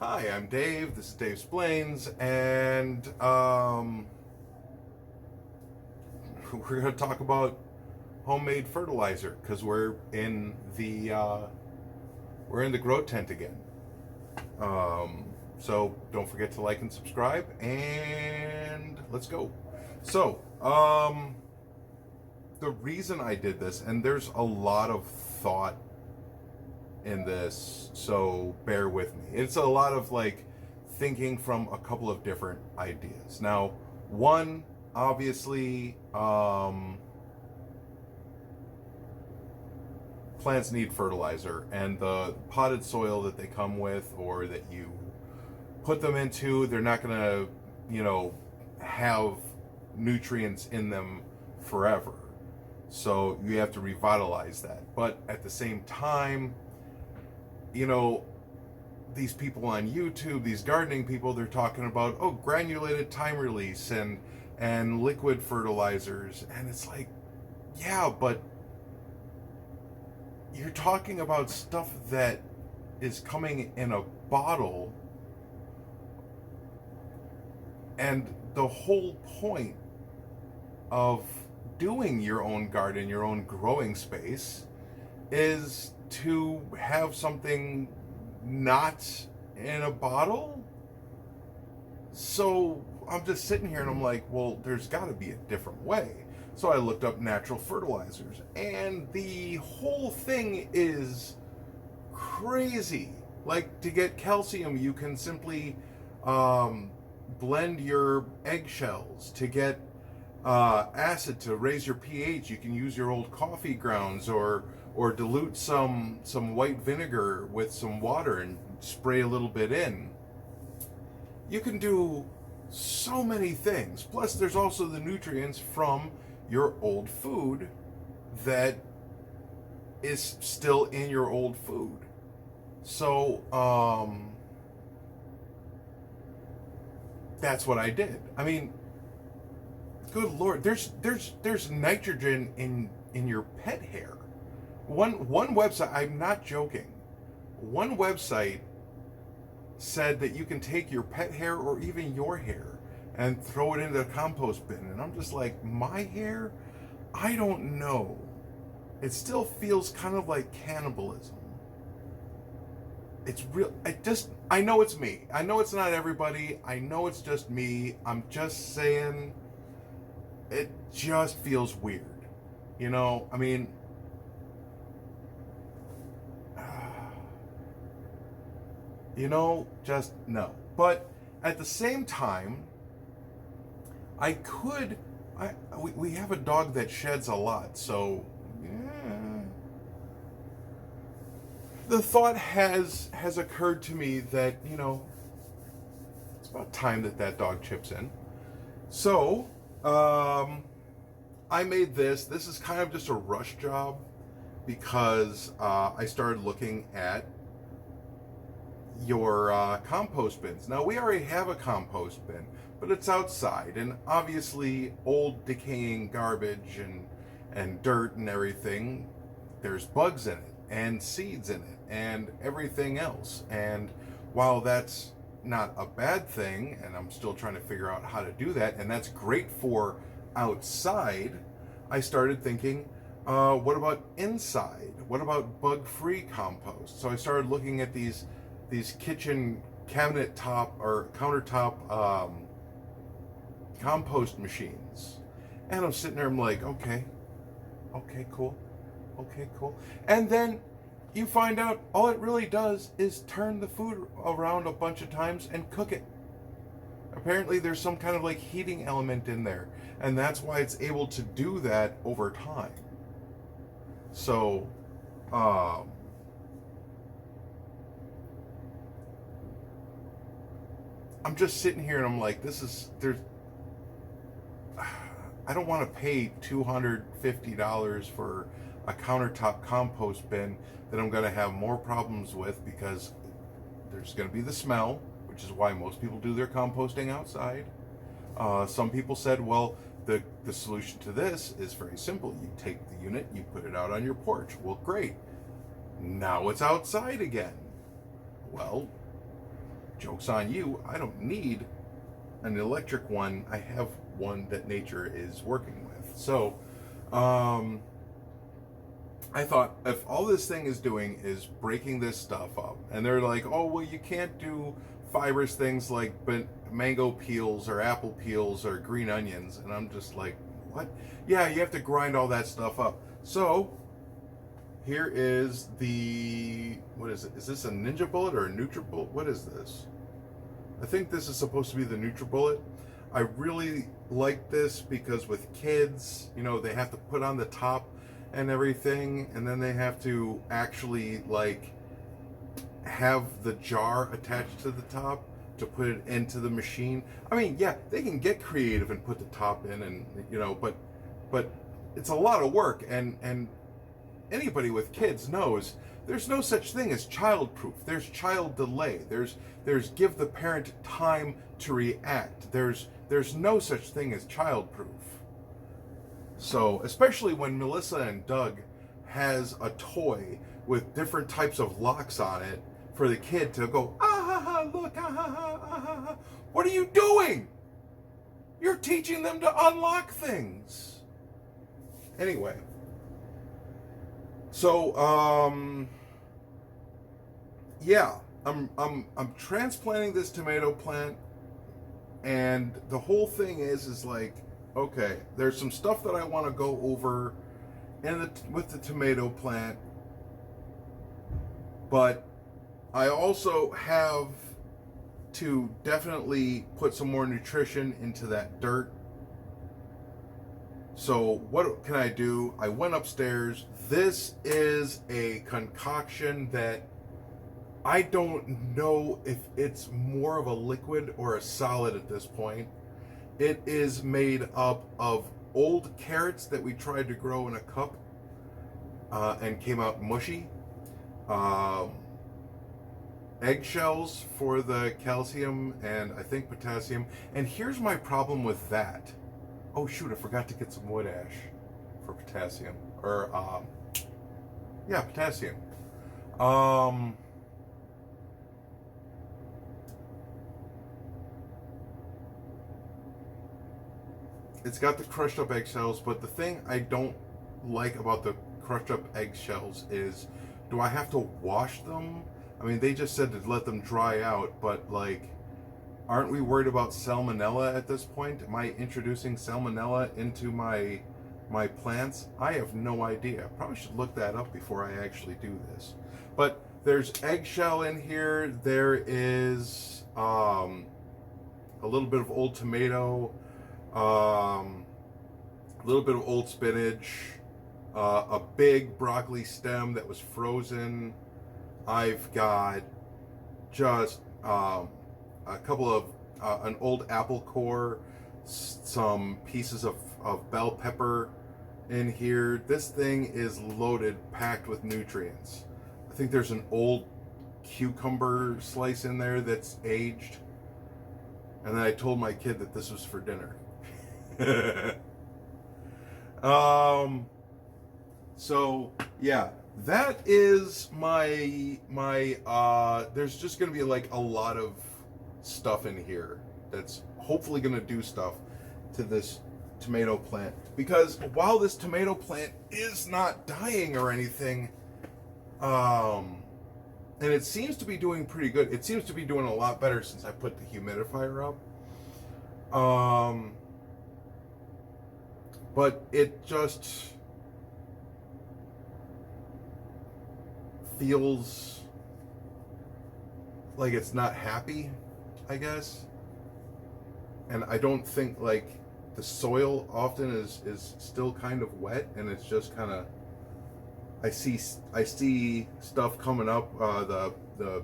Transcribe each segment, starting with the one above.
Hi, I'm Dave. This is Dave Splains, and we're going to talk about homemade fertilizer because we're in the grow tent again. So don't forget to like and subscribe, and let's go. So the reason I did this, and there's a lot of thought in this, so bear with me. It's a lot of like thinking from a couple of different ideas. Now, one, obviously, plants need fertilizer, and the potted soil that they come with or that you put them into, they're not going to, have nutrients in them forever. So you have to revitalize that. But at the same time, these people on YouTube, these gardening people, they're talking about granulated time release and liquid fertilizers, and it's like, yeah, but you're talking about stuff that is coming in a bottle, and the whole point of doing your own garden, your own growing space, is to have something not in a bottle. So I'm just sitting here and I'm like, well, there's got to be a different way. So I looked up natural fertilizers, and the whole thing is crazy. Like, to get calcium, you can simply blend your eggshells. To get acid, to raise your pH, you can use your old coffee grounds, or dilute some white vinegar with some water and spray a little bit in. You can do so many things. Plus, there's also the nutrients from your old food that is still in your old food. So, that's what I did. I mean, good Lord, there's nitrogen in your pet hair. One website, I'm not joking, one website said that you can take your pet hair or even your hair and throw it into the compost bin. And I'm just like, my hair? I don't know. It still feels kind of like cannibalism. It's real. I know it's me. I know it's not everybody. I know it's just me. I'm just saying, it just feels weird. I mean, just no. But at the same time, we have a dog that sheds a lot, so yeah. The thought has occurred to me that, it's about time that dog chips in. So, I made this. This is kind of just a rush job because I started looking at your compost bins. Now, we already have a compost bin, but it's outside, and obviously old decaying garbage and dirt and everything, there's bugs in it and seeds in it and everything else. And while that's not a bad thing, and I'm still trying to figure out how to do that, and that's great for outside, I started thinking, what about inside? What about bug-free compost? So I started looking at these kitchen cabinet top or countertop compost machines, and I'm sitting there, I'm like, okay, cool, and then you find out all it really does is turn the food around a bunch of times and cook it. Apparently there's some kind of like heating element in there, and that's why it's able to do that over time. So I'm just sitting here and I'm like, I don't want to pay $250 for a countertop compost bin that I'm going to have more problems with, because there's going to be the smell, which is why most people do their composting outside. Some people said, well, the solution to this is very simple. You take the unit, you put it out on your porch. Well, great. Now it's outside again. Well, joke's on you. I don't need an electric one. I have one that nature is working with. So, I thought if all this thing is doing is breaking this stuff up, and they're like, oh, well, you can't do fibrous things like mango peels or apple peels or green onions. And I'm just like, what? Yeah, you have to grind all that stuff up. So here is what is it? Is this a Ninja Bullet or a NutriBullet? What is this? I think this is supposed to be the NutriBullet. I really like this because with kids, they have to put on the top and everything, and then they have to actually like have the jar attached to the top to put it into the machine. I mean, yeah, they can get creative and put the top in, and but it's a lot of work, and anybody with kids knows there's no such thing as child-proof. There's child delay. There's give the parent time to react. There's no such thing as child-proof. So, especially when Melissa and Doug has a toy with different types of locks on it for the kid to go, ah ha ha, look, ah ha ha, ah ha ha. What are you doing? You're teaching them to unlock things. Anyway. So, yeah, I'm transplanting this tomato plant, and the whole thing is like, okay, there's some stuff that I want to go over with the tomato plant, but I also have to definitely put some more nutrition into that dirt. So what can I do? I went upstairs. This is a concoction that I don't know if it's more of a liquid or a solid at this point. It is made up of old carrots that we tried to grow in a cup and came out mushy. Eggshells for the calcium and I think potassium. And here's my problem with that. Oh shoot, I forgot to get some wood ash for potassium. Or, yeah, potassium. It's got the crushed up eggshells, but the thing I don't like about the crushed up eggshells is, do I have to wash them? I mean, they just said to let them dry out, but like, aren't we worried about salmonella at this point? Am I introducing salmonella into my plants? I have no idea. I probably should look that up before I actually do this. But there's eggshell in here. There is a little bit of old tomato, a little bit of old spinach, a big broccoli stem that was frozen. I've got just a couple of an old apple core, some pieces of bell pepper in here. This thing is loaded, packed with nutrients. I think there's an old cucumber slice in there that's aged. And then I told my kid that this was for dinner. So yeah, that is my there's just gonna be like a lot of stuff in here that's hopefully gonna do stuff to this tomato plant, because while this tomato plant is not dying or anything, and it seems to be doing pretty good. It seems to be doing a lot better since I put the humidifier up. But it just feels like it's not happy, I guess. And I don't think, like, the soil often is still kind of wet, and it's just kind of, I see stuff coming up, the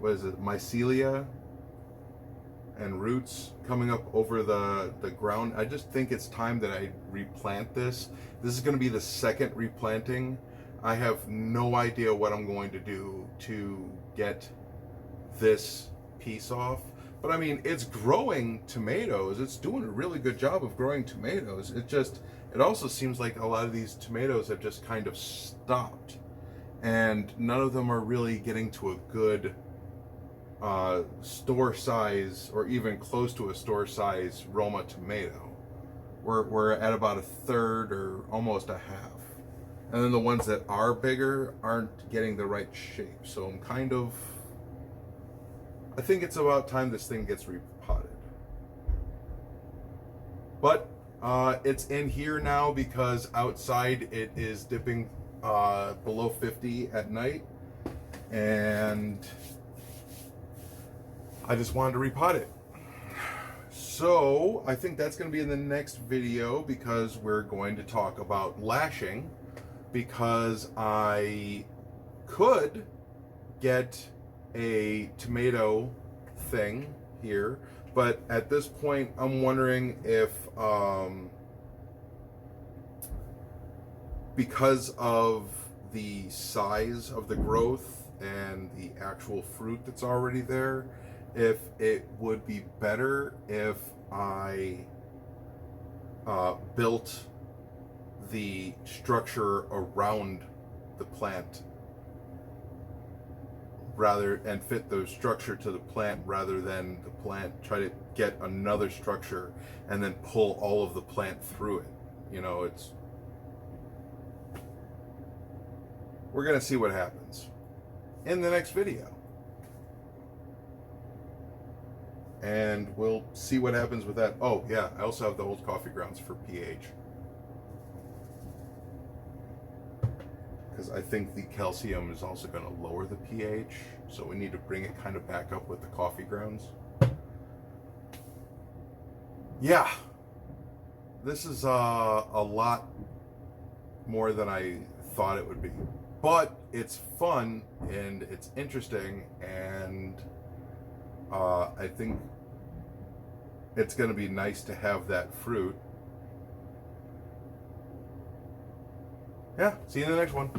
what is it, mycelia and roots coming up over the ground. I just think it's time that I replant this. This is going to be the second replanting. I have no idea what I'm going to do to get this piece off. But I mean, it's growing tomatoes. It's doing a really good job of growing tomatoes. It also seems like a lot of these tomatoes have just kind of stopped. and none of them are really getting to a good store size or even close to a store size Roma tomato. We're at about a third or almost a half. And then the ones that are bigger aren't getting the right shape. So I think it's about time this thing gets repotted. But it's in here now because outside it is dipping below 50 at night. And I just wanted to repot it. So I think that's going to be in the next video because we're going to talk about lashing, because I could get a tomato thing here, but at this point I'm wondering if because of the size of the growth and the actual fruit that's already there, if it would be better if I built the structure around the plant and fit the structure to the plant rather than the plant try to get another structure and then pull all of the plant through it. You know, we're gonna see what happens in the next video. And we'll see what happens with that. Oh yeah, I also have the old coffee grounds for pH. Because I think the calcium is also going to lower the pH. So we need to bring it kind of back up with the coffee grounds. Yeah. This is a lot more than I thought it would be. But it's fun and it's interesting, and I think it's going to be nice to have that fruit. Yeah, see you in the next one.